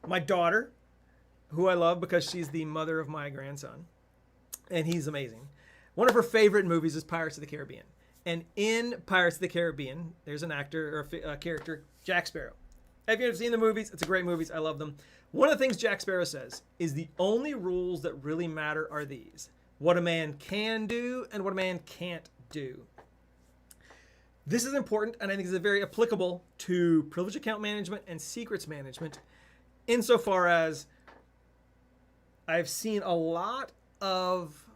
my daughter, who I love because she's the mother of my grandson, and he's amazing. One of her favorite movies is Pirates of the Caribbean. And in Pirates of the Caribbean, there's an actor or a character, Jack Sparrow. If you've seen the movies, it's a great movies. I love them. One of the things Jack Sparrow says is the only rules that really matter are these: what a man can do and what a man can't do. This is important, and I think is very applicable to privileged account management and secrets management, insofar as I've seen a lot of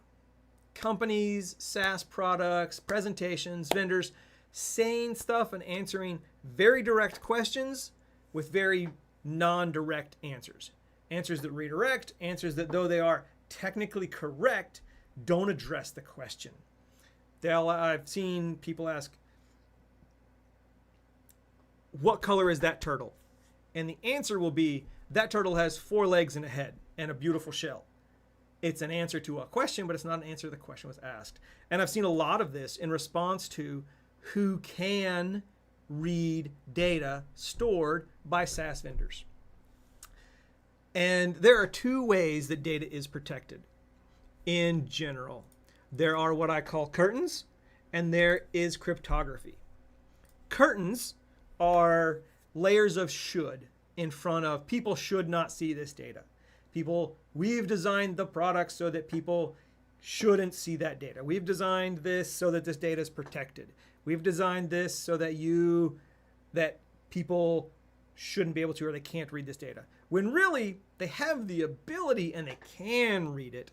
companies, SaaS products, presentations, vendors saying stuff and answering very direct questions with very non-direct answers. Answers that redirect, answers that, though they are technically correct, don't address the question. I've seen people ask, what color is that turtle? And the answer will be, that turtle has 4 legs and a head and a beautiful shell. It's an answer to a question, but it's not an answer to the question was asked. And I've seen a lot of this in response to who can read data stored by SaaS vendors. And there are 2 ways that data is protected in general. There are what I call curtains, and there is cryptography. Curtains are layers of should in front of people should not see this data. We've designed the product so that people shouldn't see that data. We've designed this so that this data is protected. We've designed this so that people shouldn't be able to, or they can't read this data. When really they have the ability and they can read it,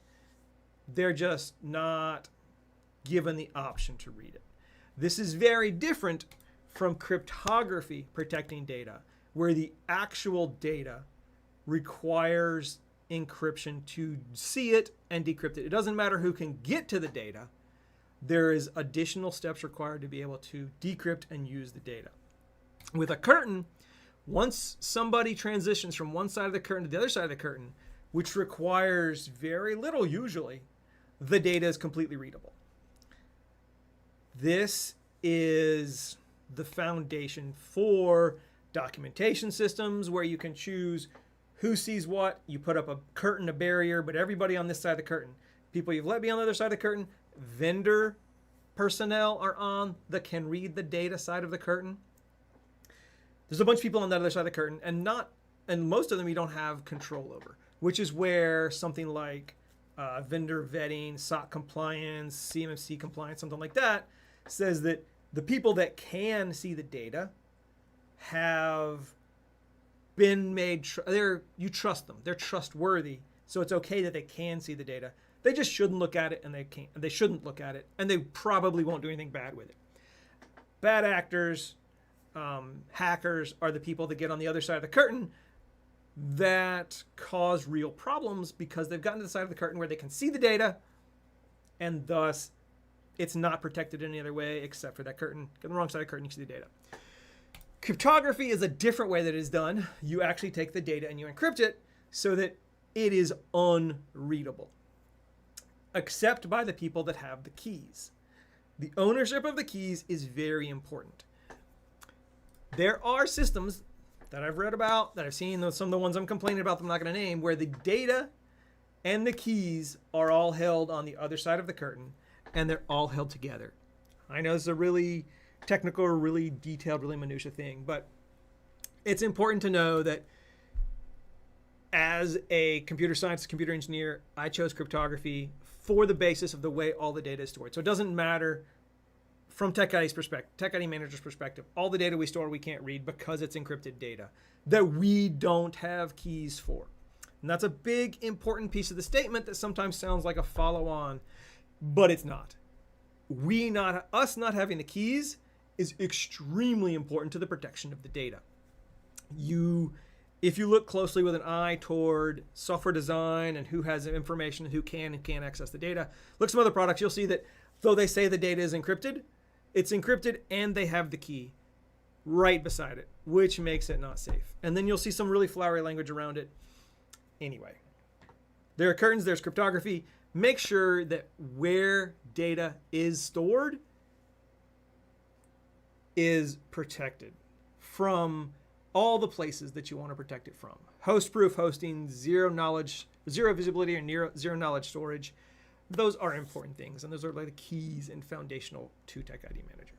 they're just not given the option to read it. This is very different from cryptography protecting data, where the actual data requires encryption to see it and decrypt it. It doesn't matter who can get to the data. There is additional steps required to be able to decrypt and use the data. With a curtain, once somebody transitions from one side of the curtain to the other side of the curtain, which requires very little usually, the data is completely readable. This is the foundation for documentation systems where you can choose who sees what. You put up a curtain, a barrier, but everybody on this side of the curtain, people you've let be on the other side of the curtain, vendor personnel are on that can read the data side of the curtain. There's a bunch of people on that other side of the curtain, and most of them you don't have control over, which is where something like vendor vetting, SOC compliance, CMMC compliance, something like that, says that the people that can see the data have been made, you trust them. They're trustworthy, so it's okay that they can see the data. They just shouldn't look at it, and they shouldn't look at it, and they probably won't do anything bad with it. Bad actors, hackers are the people that get on the other side of the curtain that cause real problems because they've gotten to the side of the curtain where they can see the data, and thus it's not protected in any other way except for that curtain. Get on the wrong side of the curtain, you can see the data. Cryptography is a different way that it is done. You actually take the data and you encrypt it so that it is unreadable, except by the people that have the keys. The ownership of the keys is very important. There are systems that I've read about, that I've seen, some of the ones I'm complaining about, I'm not going to name, where the data and the keys are all held on the other side of the curtain, and they're all held together. I know this is a really technical, really detailed, really minutiae thing, but it's important to know that as a computer scientist, computer engineer, I chose cryptography for the basis of the way all the data is stored. So it doesn't matter from TechID's perspective, TechIDManager's perspective, all the data we store we can't read because it's encrypted data that we don't have keys for. And that's a big, important piece of the statement that sometimes sounds like a follow-on, but it's not. Us not having the keys is extremely important to the protection of the data. If you look closely with an eye toward software design and who has information and who can and can't access the data, look at some other products, you'll see that though they say the data is encrypted, it's encrypted and they have the key right beside it, which makes it not safe. And then you'll see some really flowery language around it. Anyway, there are curtains, there's cryptography. Make sure that where data is stored is protected from all the places that you want to protect it from. Host-proof hosting, zero visibility, and zero knowledge storage. Those are important things, and those are like the keys and foundational to TechIDManager.